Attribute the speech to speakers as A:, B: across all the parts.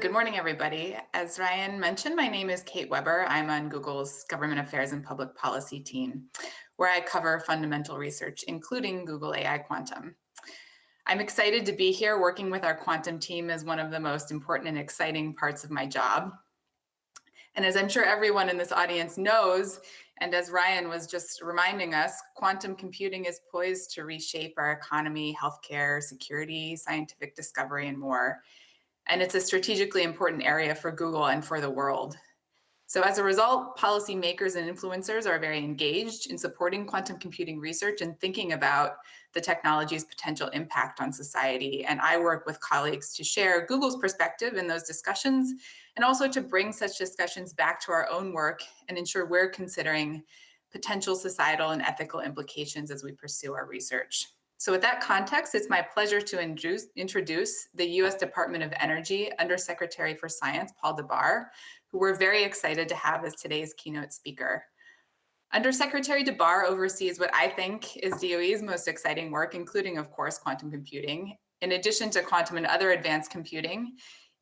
A: Good morning, everybody. As Ryan mentioned, my name is Kate Weber. I'm on Google's Government Affairs and Public Policy team, where I cover fundamental research, including Google AI Quantum. I'm excited to be here working with our quantum team as one of the most important and exciting parts of my job. And as I'm sure everyone in this audience knows, and as Ryan was just reminding us, quantum computing is poised to reshape our economy, healthcare, security, scientific discovery, and more. And it's a strategically important area for Google and for the world. So as a result, policymakers and influencers are very engaged in supporting quantum computing research and thinking about the technology's potential impact on society. And I work with colleagues to share Google's perspective in those discussions, and also to bring such discussions back to our own work and ensure we're considering potential societal and ethical implications as we pursue our research. So with that context, it's my pleasure to introduce the U.S. Department of Energy Undersecretary for Science, Paul Dabbar, who we're very excited to have as today's keynote speaker. Undersecretary Dabbar oversees what I think is DOE's most exciting work, including, of course, quantum computing. In addition to quantum and other advanced computing,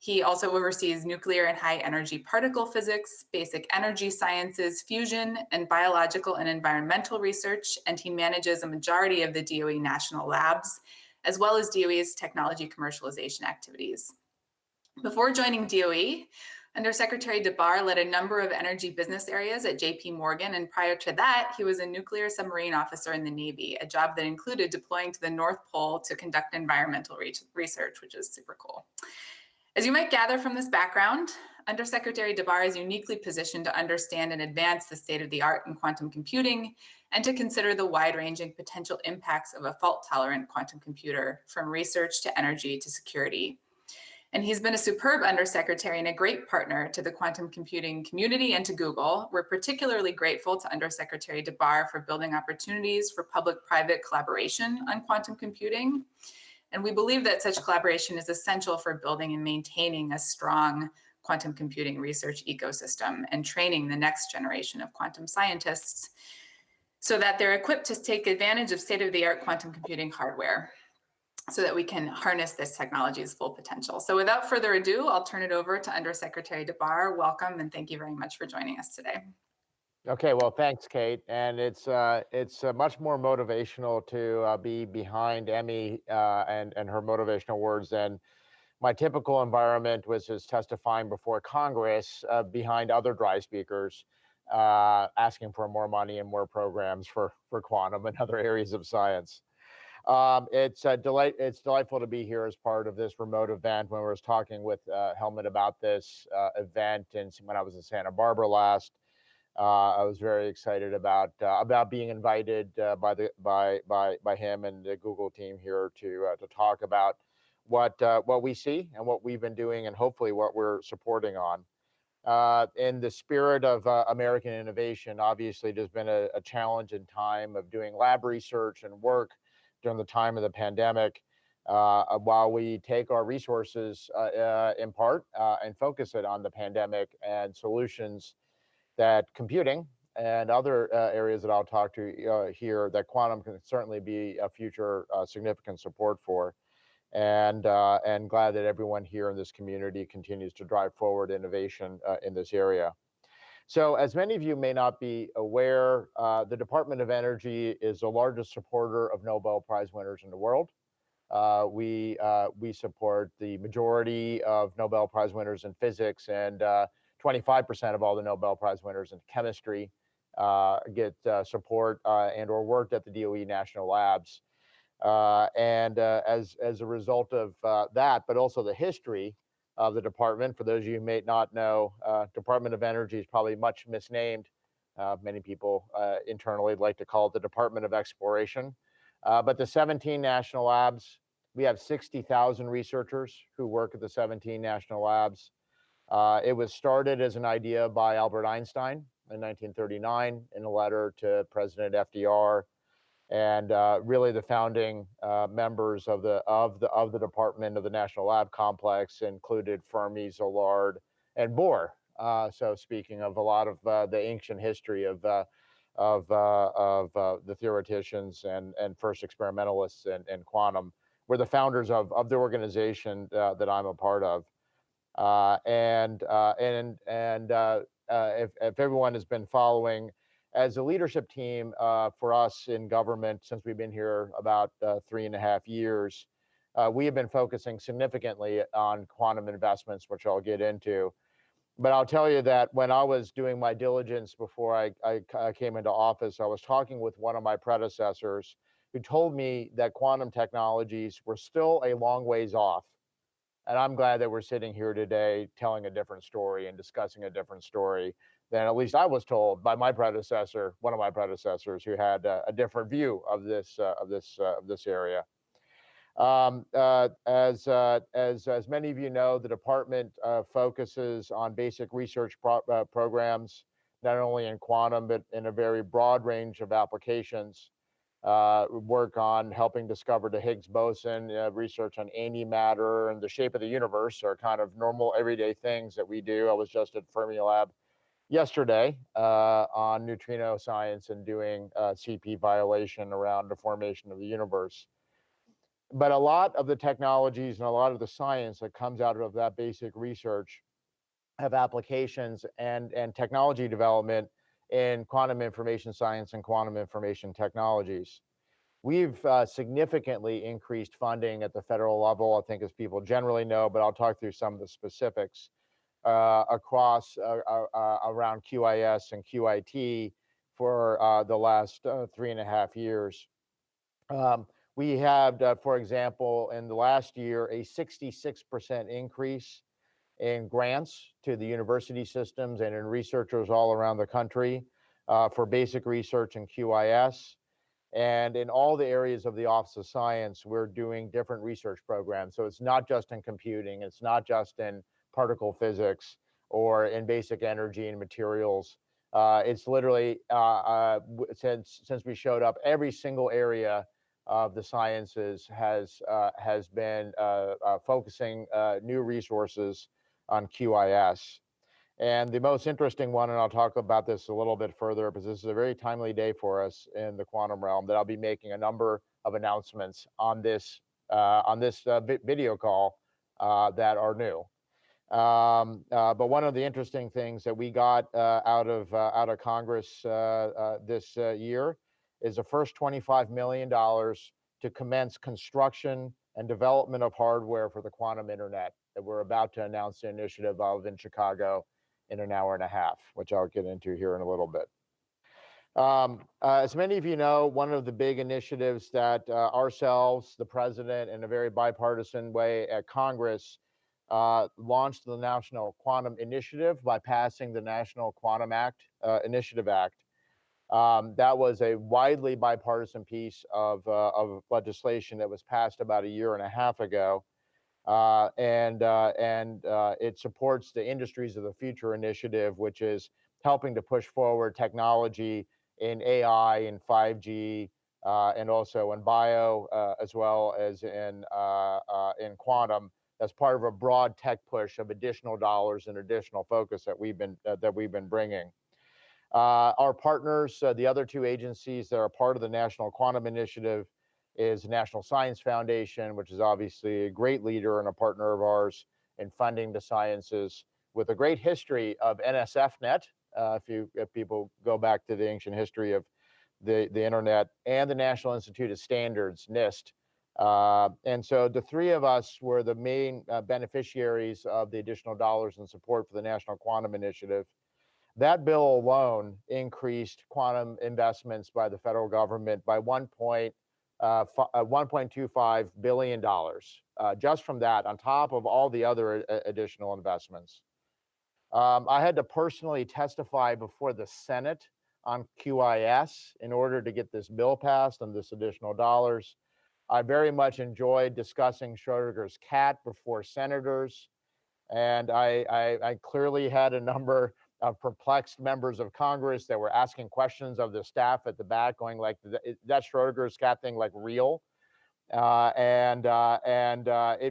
A: he also oversees nuclear and high energy particle physics, basic energy sciences, fusion, and biological and environmental research, and he manages a majority of the DOE national labs, as well as DOE's technology commercialization activities. Before joining DOE, Undersecretary Dabbar led a number of energy business areas at JP Morgan, and prior to that, he was a nuclear submarine officer in the Navy, a job that included deploying to the North Pole to conduct environmental research, which is super cool. As you might gather from this background, Undersecretary Dabbar is uniquely positioned to understand and advance the state of the art in quantum computing and to consider the wide-ranging potential impacts of a fault-tolerant quantum computer, from research to energy to security. And he's been a superb undersecretary and a great partner to the quantum computing community and to Google. We're particularly grateful to Undersecretary Dabbar for building opportunities for public-private collaboration on quantum computing. And we believe that such collaboration is essential for building and maintaining a strong quantum computing research ecosystem and training the next generation of quantum scientists so that they're equipped to take advantage of state-of-the-art quantum computing hardware, so that we can harness this technology's full potential. So without further ado, I'll turn it over to Undersecretary Dabbar. Welcome, and thank you very much for joining us today.
B: Okay, well, thanks, Kate. And it's much more motivational to be behind Emmy and her motivational words than my typical environment, which is testifying before Congress behind other dry speakers, asking for more money and more programs for quantum and other areas of science. It's delightful to be here as part of this remote event. When I was talking with Helmut about this event, and when I was in Santa Barbara last, I was very excited about being invited by him and the Google team here to talk about what we see and what we've been doing, and hopefully what we're supporting on. In the spirit of American innovation, obviously there's been a challenging time of doing lab research and work during the time of the pandemic, while we take our resources in part and focus it on the pandemic and solutions that computing and other areas that I'll talk to here, that quantum can certainly be a future significant support for. And glad that everyone here in this community continues to drive forward innovation in this area. So as many of you may not be aware, the Department of Energy is the largest supporter of Nobel Prize winners in the world. We support the majority of Nobel Prize winners in physics, and 25% of all the Nobel Prize winners in chemistry get support and or worked at the DOE national labs. As a result of that, but also the history of the department, for those of you who may not know, Department of Energy is probably much misnamed. Many people internally like to call it the Department of Exploration. But the 17 national labs, we have 60,000 researchers who work at the 17 national labs. It was started as an idea by Albert Einstein in 1939 in a letter to President FDR, and really the founding members of the department of the National Lab Complex included Fermi, Szilard, and Bohr. So speaking of a lot of the ancient history of the theoreticians and first experimentalists and quantum, were the founders of the organization that I'm a part of. If everyone has been following, as a leadership team for us in government, since we've been here about 3.5 years, we have been focusing significantly on quantum investments, which I'll get into. But I'll tell you that when I was doing my diligence before I came into office, I was talking with one of my predecessors who told me that quantum technologies were still a long ways off. And I'm glad that we're sitting here today telling a different story and discussing a different story than at least I was told by my predecessor, one of my predecessors, who had a different view of this area. As many of you know, the department focuses on basic research programs, not only in quantum, but in a very broad range of applications. Work on helping discover the Higgs boson, research on antimatter and the shape of the universe are kind of normal everyday things that we do. I was just at Fermilab yesterday on neutrino science and doing CP violation around the formation of the universe. But a lot of the technologies and a lot of the science that comes out of that basic research have applications and technology development in quantum information science and quantum information technologies. We've significantly increased funding at the federal level, I think, as people generally know, but I'll talk through some of the specifics across around QIS and QIT for the last 3.5 years. We had, for example, in the last year, a 66% increase in grants to the university systems and in researchers all around the country for basic research in QIS. And in all the areas of the Office of Science, we're doing different research programs. So it's not just in computing, it's not just in particle physics or in basic energy and materials. It's literally, since we showed up, every single area of the sciences has been focusing new resources on QIS. And the most interesting one, and I'll talk about this a little bit further, because this is a very timely day for us in the quantum realm, that I'll be making a number of announcements on this video call that are new. But one of the interesting things that we got out of Congress this year is the first $25 million to commence construction and development of hardware for the quantum internet that we're about to announce the initiative of in Chicago in an hour and a half, which I'll get into here in a little bit. As many of you know, one of the big initiatives that ourselves, the president, in a very bipartisan way at Congress, launched the National Quantum Initiative by passing the National Quantum Initiative Act. That was a widely bipartisan piece of legislation that was passed about a year and a half ago. And it supports the Industries of the Future initiative, which is helping to push forward technology in AI and 5G, and also in bio, as well as in quantum, as part of a broad tech push of additional dollars and additional focus that we've been bringing. Our partners, the other two agencies that are part of the National Quantum Initiative, is National Science Foundation, which is obviously a great leader and a partner of ours in funding the sciences, with a great history of NSFNet. If people go back to the ancient history of the internet, and the National Institute of Standards, NIST. And so the three of us were the main beneficiaries of the additional dollars and support for the National Quantum Initiative. That bill alone increased quantum investments by the federal government by $1.25 billion, just from that, on top of all the other additional investments. I had to personally testify before the Senate on QIS in order to get this bill passed and this additional dollars. I very much enjoyed discussing Schrödinger's cat before senators, and I clearly had a number of perplexed members of Congress that were asking questions of the staff at the back, going like, "That Schrödinger's cat thing like real?" It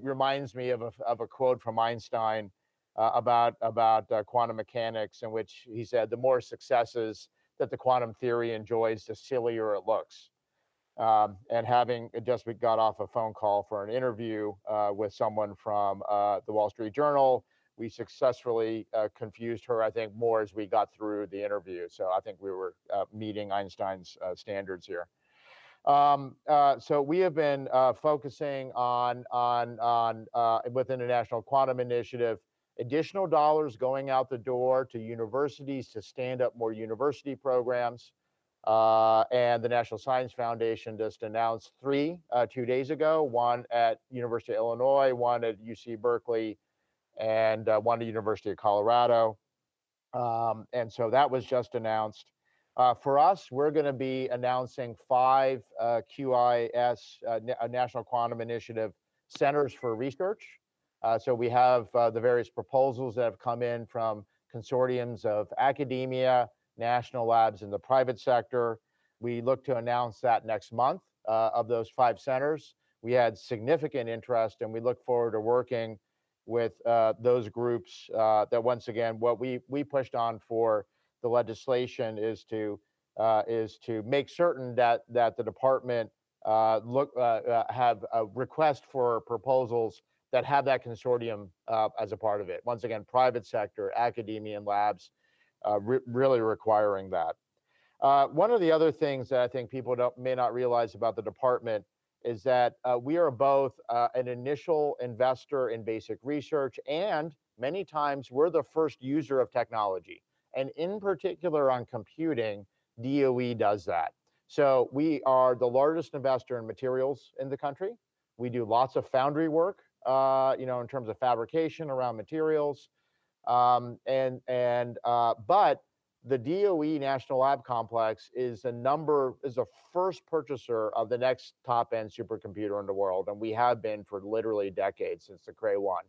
B: reminds me of a quote from Einstein about quantum mechanics, in which he said, "The more successes that the quantum theory enjoys, the sillier it looks." And having just got off a phone call for an interview with someone from the Wall Street Journal, we successfully confused her, I think, more as we got through the interview. So I think we were meeting Einstein's standards here. So we have been focusing on within the National Quantum Initiative, additional dollars going out the door to universities to stand up more university programs. And the National Science Foundation just announced three 2 days ago, one at University of Illinois, one at UC Berkeley, and one at University of Colorado. And so that was just announced. For us, we're going to be announcing 5 QIS, National Quantum Initiative Centers for Research. So we have the various proposals that have come in from consortiums of academia, national labs in the private sector. We look to announce that next month of those 5 centers. We had significant interest, and we look forward to working with those groups that, once again, what we pushed on for the legislation is to make certain that the department have a request for proposals that have that consortium as a part of it. Once again, private sector, academia, and labs really requiring that. One of the other things that I think people may not realize about the department is that we are both an initial investor in basic research, and many times we're the first user of technology. And in particular on computing, DOE does that. So we are the largest investor in materials in the country. We do lots of foundry work, in terms of fabrication around materials. But the DOE National Lab Complex is the first purchaser of the next top-end supercomputer in the world, and we have been for literally decades, since the Cray 1.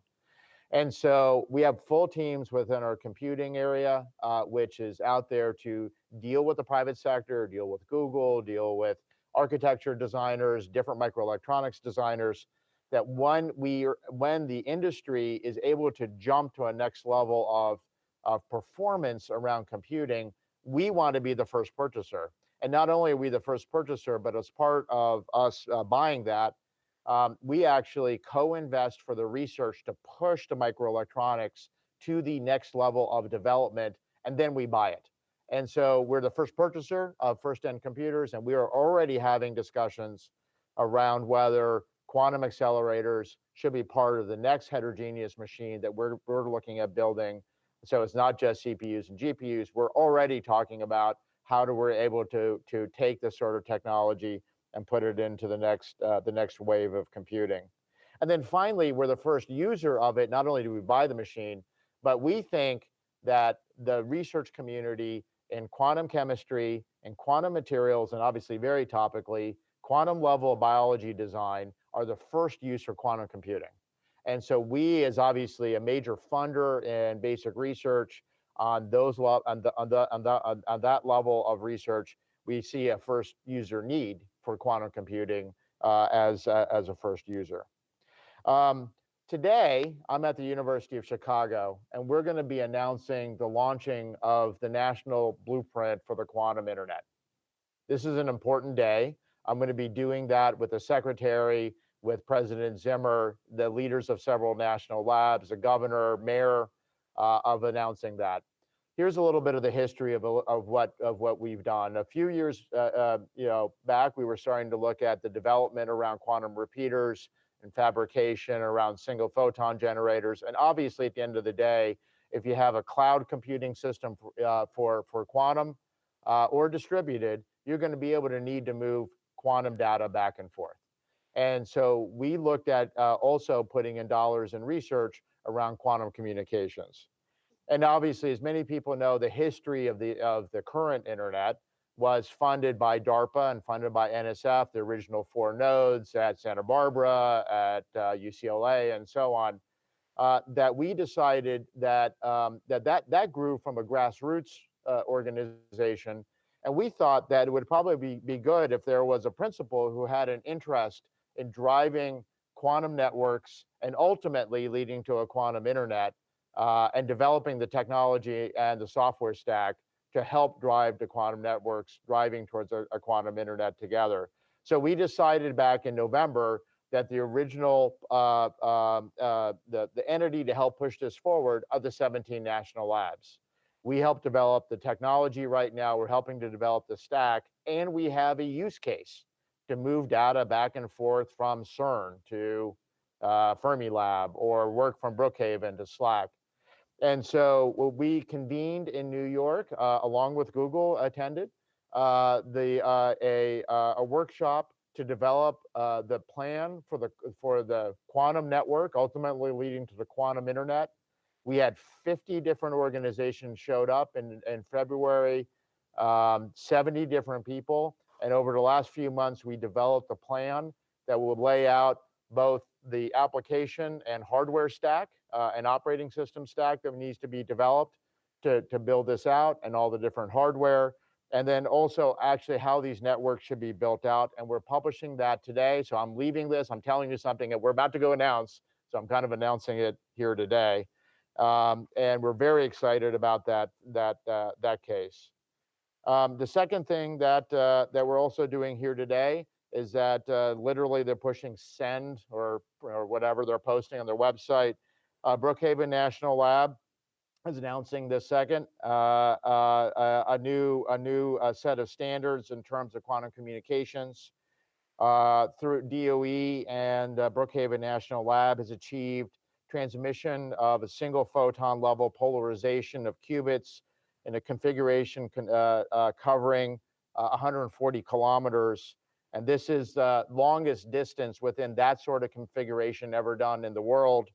B: And so we have full teams within our computing area, which is out there to deal with the private sector, deal with Google, deal with architecture designers, different microelectronics designers, that when the industry is able to jump to a next level of performance around computing, we want to be the first purchaser. And not only are we the first purchaser, but as part of us buying that, we actually co-invest for the research to push the microelectronics to the next level of development, and then we buy it. And so we're the first purchaser of first-end computers, and we are already having discussions around whether quantum accelerators should be part of the next heterogeneous machine that we're looking at building. So it's not just CPUs and GPUs. We're already talking about how we're able to take this sort of technology and put it into the next wave of computing. And then finally, we're the first user of it. Not only do we buy the machine, but we think that the research community in quantum chemistry and quantum materials, and obviously very topically, quantum level biology design, are the first use for quantum computing. And so we, as obviously a major funder in basic research on that level of research, we see a first user need for quantum computing as a first user. Today, I'm at the University of Chicago, and we're going to be announcing the launching of the national blueprint for the quantum internet. This is an important day. I'm going to be doing that with the secretary, with President Zimmer, the leaders of several national labs, the governor, mayor, of announcing that. Here's a little bit of the history of what we've done. A few years back, we were starting to look at the development around quantum repeaters and fabrication around single photon generators. And obviously, at the end of the day, if you have a cloud computing system for quantum or distributed, you're going to be able to need to move quantum data back and forth. And so we looked at also putting in dollars in research around quantum communications. And obviously, as many people know, the history of the current internet was funded by DARPA and funded by NSF, the original 4 nodes at Santa Barbara, at UCLA, and so on. That we decided that grew from a grassroots organization, and we thought that it would probably be good if there was a principal who had an interest in driving quantum networks and ultimately leading to a quantum internet, and developing the technology and the software stack to help drive the quantum networks, driving towards a quantum internet together. So we decided back in November that the original the entity to help push this forward are the 17 national labs. We help develop the technology right now. We're helping to develop the stack, and we have a use case to move data back and forth from CERN to Fermilab, or work from Brookhaven to Slack. And so we convened in New York, along with Google attended, a workshop to develop the plan for the quantum network, ultimately leading to the quantum internet. We had 50 different organizations showed up in February, 70 different people. And over the last few months, we developed a plan that will lay out both the application and hardware stack, and operating system stack that needs to be developed to build this out, and all the different hardware, and then also actually how these networks should be built out. And we're publishing that today. So I'm leaving this, I'm telling you something that we're about to go announce. So I'm kind of announcing it here today. And we're very excited about that case. The second thing that we're also doing here today is that literally they're pushing send, or whatever they're posting on their website. Brookhaven National Lab is announcing this second a new set of standards in terms of quantum communications. Through DOE and Brookhaven National Lab has achieved transmission of a single photon level polarization of qubits in a configuration covering 140 kilometers. And this is the longest distance within that sort of configuration ever done in the world.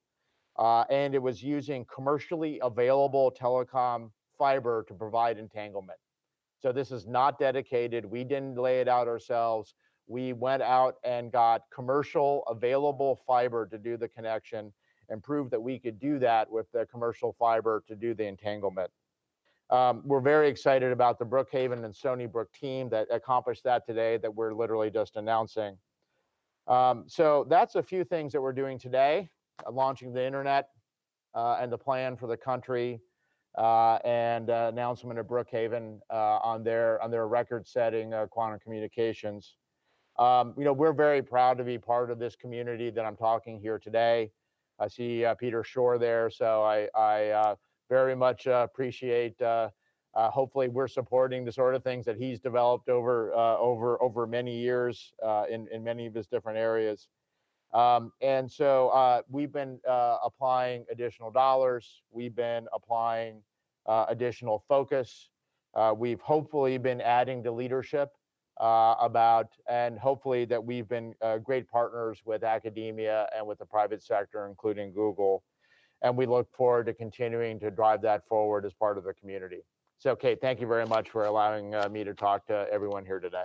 B: And it was using commercially available telecom fiber to provide entanglement. So this is not dedicated. We didn't lay it out ourselves. We went out and got commercial available fiber to do the connection, and proved that we could do that with the commercial fiber to do the entanglement. We're very excited about the Brookhaven and Stony Brook team that accomplished that today, that we're literally just announcing. So that's a few things that we're doing today: launching the internet, and the plan for the country, and announcement of Brookhaven on their record-setting quantum communications. We're very proud to be part of this community that I'm talking here today. I see Peter Shore there, so I very much appreciate. Hopefully, we're supporting the sort of things that he's developed over many years in many of his different areas. And so we've been applying additional dollars. We've been applying additional focus. We've hopefully been adding to leadership and hopefully that we've been great partners with academia and with the private sector, including Google. And we look forward to continuing to drive that forward as part of the community. So, Kate, thank you very much for allowing me to talk to everyone here today.